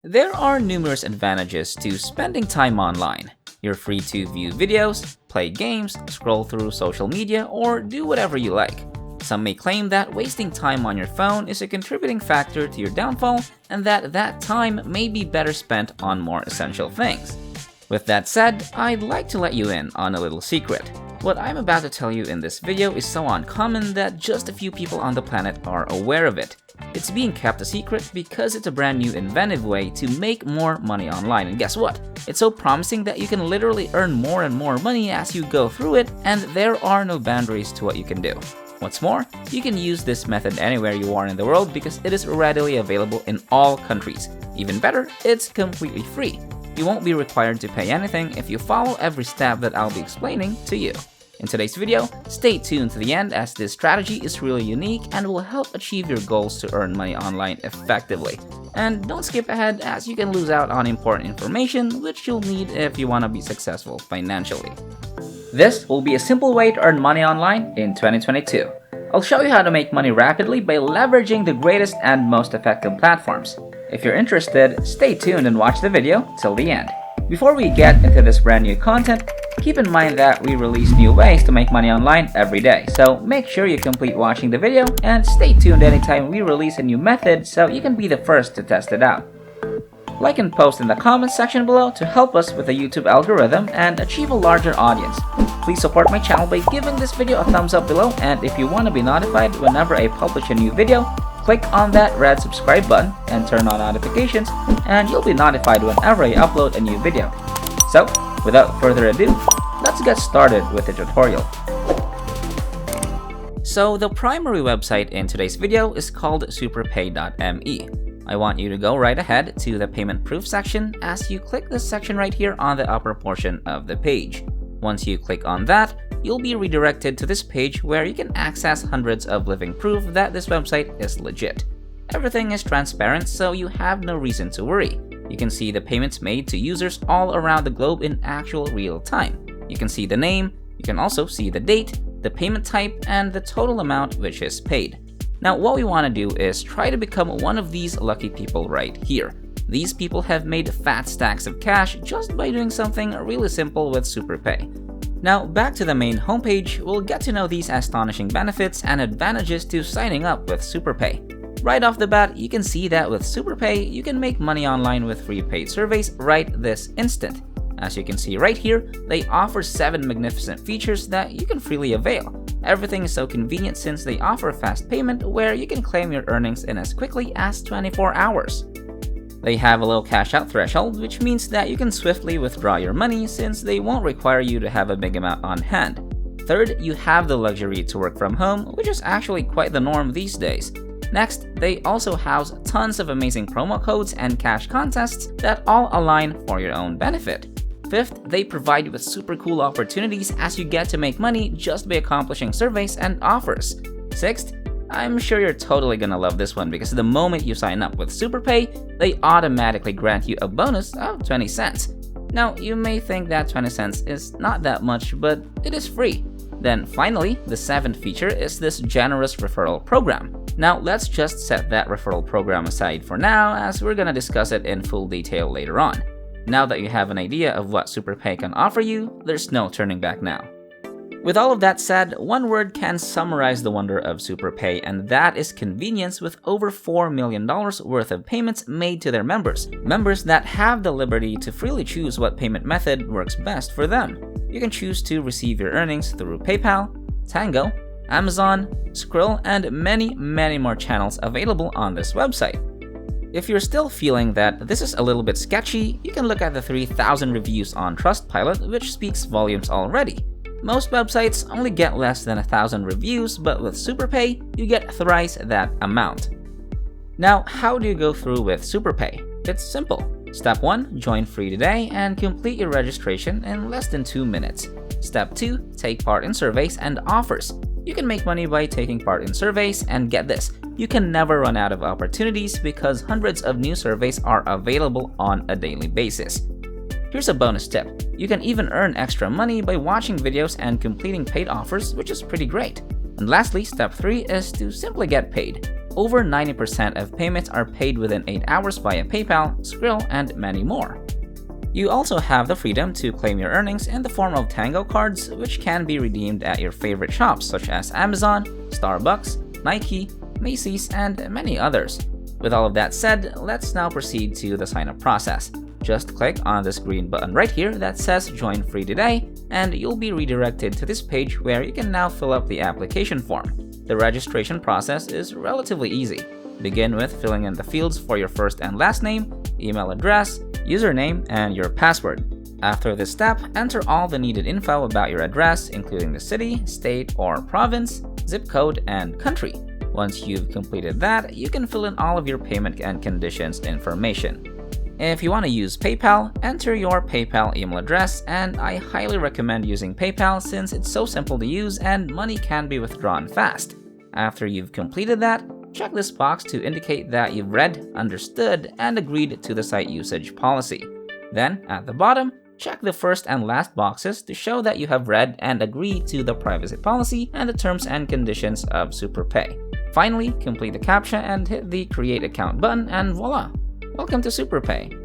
There are numerous advantages to spending time online. You're free to view videos, play games, scroll through social media, or do whatever you like. Some may claim that wasting time on your phone is a contributing factor to your downfall and that time may be better spent on more essential things. With that said, I'd like to let you in on a little secret. What I'm about to tell you in this video is so uncommon that just a few people on the planet are aware of it. It's being kept a secret because it's a brand new inventive way to make more money online, and guess what? It's so promising that you can literally earn more and more money as you go through it, and there are no boundaries to what you can do. What's more, you can use this method anywhere you are in the world because it is readily available in all countries. Even better, it's completely free. You won't be required to pay anything if you follow every step that I'll be explaining to you. In today's video, stay tuned to the end as this strategy is really unique and will help achieve your goals to earn money online effectively. And don't skip ahead as you can lose out on important information which you'll need if you want to be successful financially. This will be a simple way to earn money online in 2022. I'll show you how to make money rapidly by leveraging the greatest and most effective platforms. If you're interested, stay tuned and watch the video till the end. Before we get into this brand new content, keep in mind that we release new ways to make money online every day, so make sure you complete watching the video and stay tuned anytime we release a new method so you can be the first to test it out. Like and post in the comments section below to help us with the YouTube algorithm and achieve a larger audience. Please support my channel by giving this video a thumbs up below, and if you want to be notified whenever I publish a new video, click on that red subscribe button and turn on notifications, and you'll be notified whenever I upload a new video. So, without further ado, let's get started with the tutorial. So the primary website in today's video is called SuperPay.me. I want you to go right ahead to the payment proof section as you click this section right here on the upper portion of the page. Once you click on that, you'll be redirected to this page where you can access hundreds of living proof that this website is legit. Everything is transparent, so you have no reason to worry. You can see the payments made to users all around the globe in actual real time. You can see the name, you can also see the date, the payment type, and the total amount which is paid. Now what we want to do is try to become one of these lucky people right here. These people have made fat stacks of cash just by doing something really simple with SuperPay. Now back to the main homepage, we'll get to know these astonishing benefits and advantages to signing up with SuperPay. Right off the bat, you can see that with SuperPay, you can make money online with free paid surveys right this instant. As you can see right here, they offer 7 magnificent features that you can freely avail. Everything is so convenient since they offer fast payment where you can claim your earnings in as quickly as 24 hours. They have a low cash out threshold, which means that you can swiftly withdraw your money since they won't require you to have a big amount on hand. Third, you have the luxury to work from home, which is actually quite the norm these days. Next, they also house tons of amazing promo codes and cash contests that all align for your own benefit. Fifth, they provide you with super cool opportunities as you get to make money just by accomplishing surveys and offers. Sixth, I'm sure you're totally gonna love this one because the moment you sign up with SuperPay, they automatically grant you a bonus of 20 cents. Now, you may think that 20 cents is not that much, but it is free. Then finally, the 7th feature is this generous referral program. Now let's just set that referral program aside for now as we're gonna discuss it in full detail later on. Now that you have an idea of what SuperPay can offer you, there's no turning back now. With all of that said, one word can summarize the wonder of SuperPay, and that is convenience, with over $4 million worth of payments made to their members. Members that have the liberty to freely choose what payment method works best for them. You can choose to receive your earnings through PayPal, Tango, Amazon, Skrill, and many more channels available on this website. If you're still feeling that this is a little bit sketchy, you can look at the 3,000 reviews on Trustpilot, which speaks volumes already. Most websites only get less than 1,000 reviews, but with SuperPay, you get thrice that amount. Now, how do you go through with SuperPay? It's simple. Step 1, join free today and complete your registration in less than 2 minutes. Step 2, take part in surveys and offers. You can make money by taking part in surveys, and get this, you can never run out of opportunities because hundreds of new surveys are available on a daily basis. Here's a bonus tip. You can even earn extra money by watching videos and completing paid offers, which is pretty great. And lastly, step 3 is to simply get paid. Over 90% of payments are paid within 8 hours via PayPal, Skrill, and many more. You also have the freedom to claim your earnings in the form of Tango cards, which can be redeemed at your favorite shops such as Amazon, Starbucks, Nike, Macy's, and many others. With all of that said, let's now proceed to the sign-up process. Just click on this green button right here that says Join Free Today, and you'll be redirected to this page where you can now fill up the application form. The registration process is relatively easy. Begin with filling in the fields for your first and last name, email address, username, and your password. After this step, enter all the needed info about your address, including the city, state, or province, zip code, and country. Once you've completed that, you can fill in all of your payment and conditions information. If you want to use PayPal, enter your PayPal email address, and I highly recommend using PayPal since it's so simple to use and money can be withdrawn fast. After you've completed that, check this box to indicate that you've read, understood, and agreed to the site usage policy. Then, at the bottom, check the first and last boxes to show that you have read and agreed to the privacy policy and the terms and conditions of SuperPay. Finally, complete the CAPTCHA and hit the Create Account button, and voila! Welcome to SuperPay.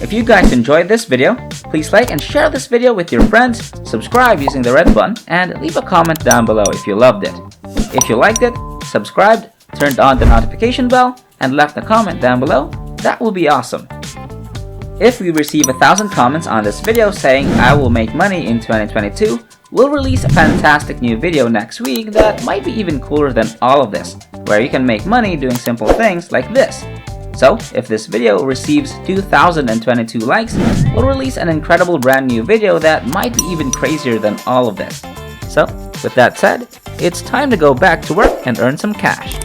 If you guys enjoyed this video, please like and share this video with your friends, subscribe using the red button, and leave a comment down below if you loved it. If you liked it, subscribed, turned on the notification bell, and left a comment down below, that will be awesome. If we receive 1,000 comments on this video saying I will make money in 2022, we'll release a fantastic new video next week that might be even cooler than all of this, where you can make money doing simple things like this. So, if this video receives 2,022 likes, we'll release an incredible brand new video that might be even crazier than all of this. So, with that said, it's time to go back to work and earn some cash.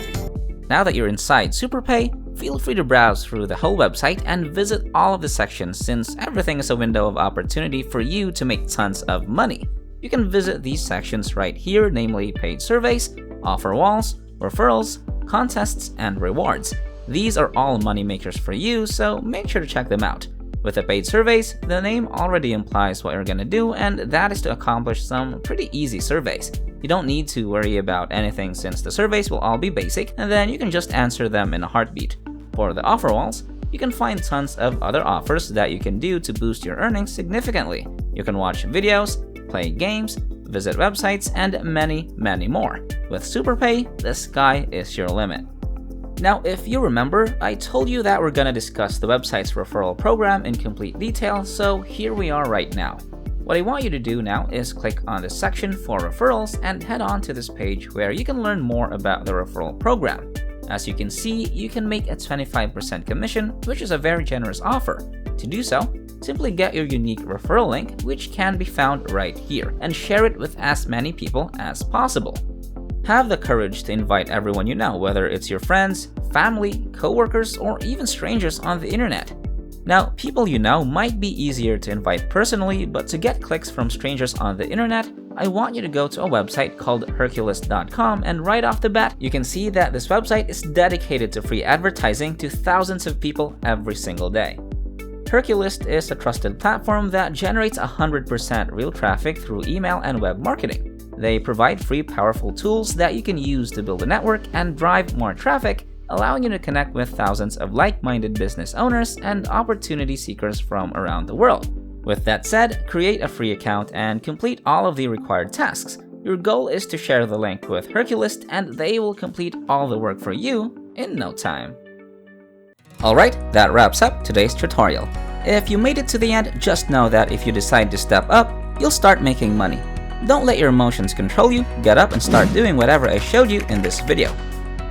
Now that you're inside SuperPay, feel free to browse through the whole website and visit all of the sections since everything is a window of opportunity for you to make tons of money. You can visit these sections right here, namely paid surveys, offer walls, referrals, contests, and rewards. These are all money makers for you, so make sure to check them out. With the paid surveys, the name already implies what you're gonna do, and that is to accomplish some pretty easy surveys. You don't need to worry about anything since the surveys will all be basic, and then you can just answer them in a heartbeat. For the offer walls, you can find tons of other offers that you can do to boost your earnings significantly. You can watch videos, play games, visit websites, and many, many more. With SuperPay, the sky is your limit. Now, if you remember, I told you that we're gonna discuss the website's referral program in complete detail, so here we are right now. What I want you to do now is click on the section for referrals and head on to this page where you can learn more about the referral program. As you can see, you can make a 25% commission, which is a very generous offer. To do so, simply get your unique referral link, which can be found right here, and share it with as many people as possible. Have the courage to invite everyone you know, whether it's your friends, family, coworkers, or even strangers on the internet. Now, people you know might be easier to invite personally, but to get clicks from strangers on the internet, I want you to go to a website called Hercules.com, and right off the bat, you can see that this website is dedicated to free advertising to thousands of people every single day. Hercules is a trusted platform that generates 100% real traffic through email and web marketing. They provide free, powerful tools that you can use to build a network and drive more traffic, allowing you to connect with thousands of like-minded business owners and opportunity seekers from around the world. With that said, create a free account and complete all of the required tasks. Your goal is to share the link with Hercules, and they will complete all the work for you in no time. Alright, that wraps up today's tutorial. If you made it to the end, just know that if you decide to step up, you'll start making money. Don't let your emotions control you, get up and start doing whatever I showed you in this video.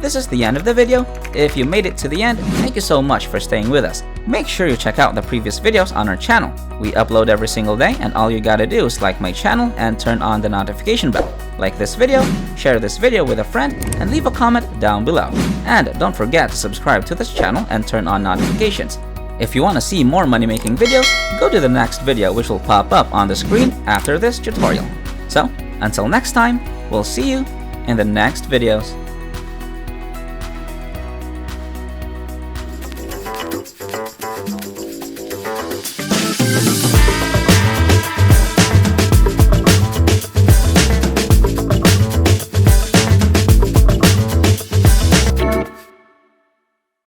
This is the end of the video. If you made it to the end, thank you so much for staying with us. Make sure you check out the previous videos on our channel. We upload every single day, and all you gotta do is like my channel and turn on the notification bell. Like this video, share this video with a friend, and leave a comment down below. And don't forget to subscribe to this channel and turn on notifications. If you want to see more money-making videos, go to the next video, which will pop up on the screen after this tutorial. So, until next time, we'll see you in the next videos.